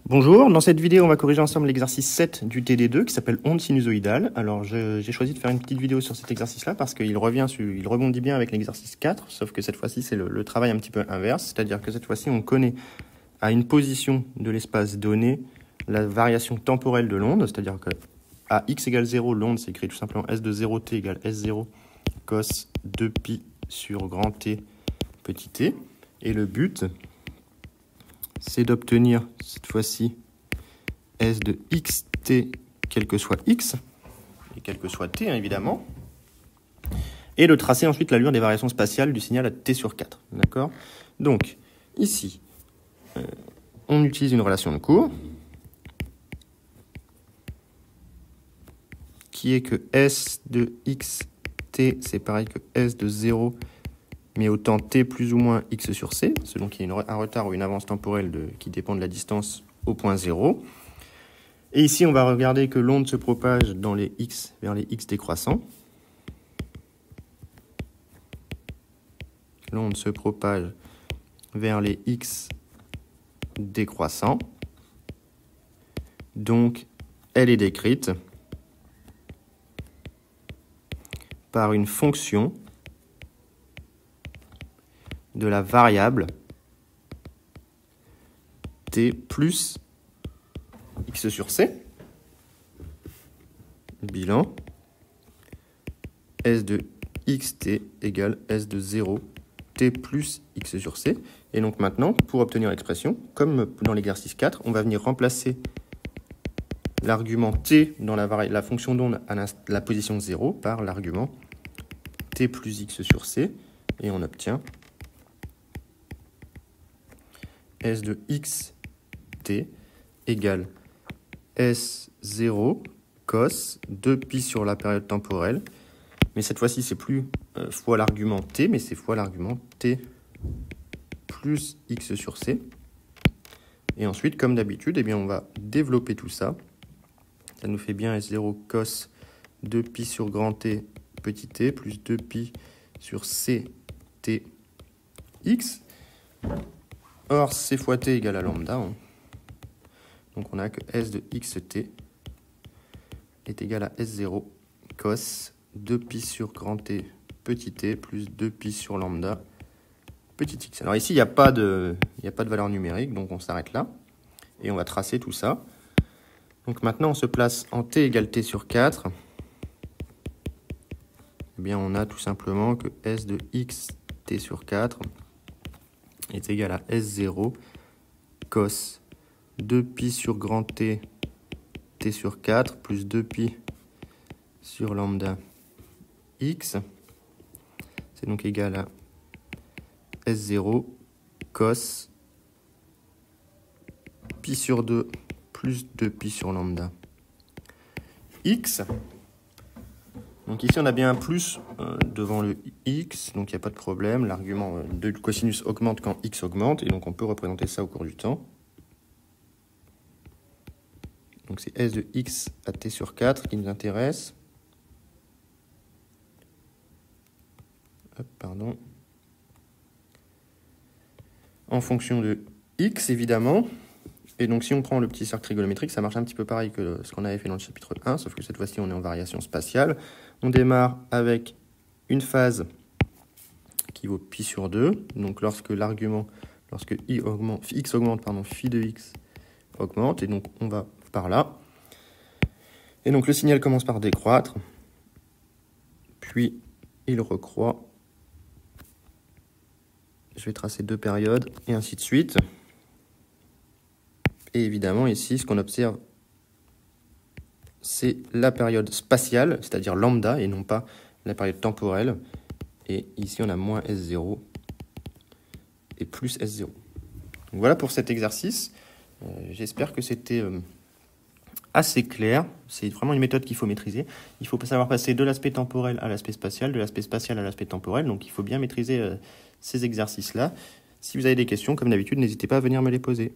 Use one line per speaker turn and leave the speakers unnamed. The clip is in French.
Bonjour, dans cette vidéo on va corriger ensemble l'exercice 7 du TD2 qui s'appelle onde sinusoïdale. Alors j'ai choisi de faire une petite vidéo sur cet exercice là parce qu'il rebondit bien avec l'exercice 4, sauf que cette fois-ci c'est le travail un petit peu inverse, c'est-à-dire que cette fois-ci on connaît à une position de l'espace donné la variation temporelle de l'onde, c'est-à-dire que à x égale 0, l'onde s'écrit tout simplement s de 0t égale s0 cos 2pi sur grand T petit t, et le but c'est d'obtenir cette fois-ci S de xt, quel que soit x, et quel que soit t, hein, évidemment, et de tracer ensuite l'allure des variations spatiales du signal à t sur 4. D'accord ? Donc, ici, on utilise une relation de cours, qui est que S de xt, c'est pareil que S de 0, mais au temps t plus ou moins x sur c, selon qu'il y a un retard ou une avance temporelle qui dépend de la distance au point 0. Et ici, on va regarder que l'onde se propage dans les x vers les x décroissants. L'onde se propage vers les x décroissants. Donc, elle est décrite par une fonction de la variable t plus x sur c, bilan s de xt égale s de 0 t plus x sur c. Et donc maintenant, pour obtenir l'expression, comme dans l'exercice 4, on va venir remplacer l'argument t dans la fonction d'onde à la position 0 par l'argument t plus x sur c, et on obtient S de xt égale S0 cos 2pi sur la période temporelle. Mais cette fois-ci, c'est plus fois l'argument t, mais c'est fois l'argument t plus x sur c. Et ensuite, comme d'habitude, eh bien, on va développer tout ça. Ça nous fait bien S0 cos 2pi sur grand T petit t plus 2pi sur c t x. Or, c fois t égale à lambda. Hein. Donc, on a que S de xt est égal à S0 cos 2pi sur grand T petit t plus 2pi sur lambda petit x. Alors ici, il n'y a pas de valeur numérique, donc on s'arrête là. Et on va tracer tout ça. Donc maintenant, on se place en t égale t sur 4. Eh bien, on a tout simplement que S de xt sur 4 est égal à S0 cos 2pi sur grand T t sur 4 plus 2pi sur lambda x. C'est donc égal à S0 cos pi sur 2 plus 2pi sur lambda x. Donc ici, on a bien un plus devant le x, donc il n'y a pas de problème. L'argument de cosinus augmente quand x augmente, et donc on peut représenter ça au cours du temps. Donc c'est S de x à t sur 4 qui nous intéresse. Hop, pardon. En fonction de x, évidemment. Et donc si on prend le petit cercle trigonométrique, ça marche un petit peu pareil que ce qu'on avait fait dans le chapitre 1, sauf que cette fois-ci, on est en variation spatiale. On démarre avec une phase qui vaut pi sur 2. Donc lorsque x augmente, phi de x augmente, et donc on va par là. Et donc le signal commence par décroître, puis il recroît. Je vais tracer 2 périodes, et ainsi de suite. Et évidemment, ici, ce qu'on observe, c'est la période spatiale, c'est-à-dire lambda, et non pas la période temporelle. Et ici, on a moins S0 et plus S0. Donc voilà pour cet exercice. J'espère que c'était assez clair. C'est vraiment une méthode qu'il faut maîtriser. Il faut savoir passer de l'aspect temporel à l'aspect spatial, de l'aspect spatial à l'aspect temporel. Donc il faut bien maîtriser ces exercices-là. Si vous avez des questions, comme d'habitude, n'hésitez pas à venir me les poser.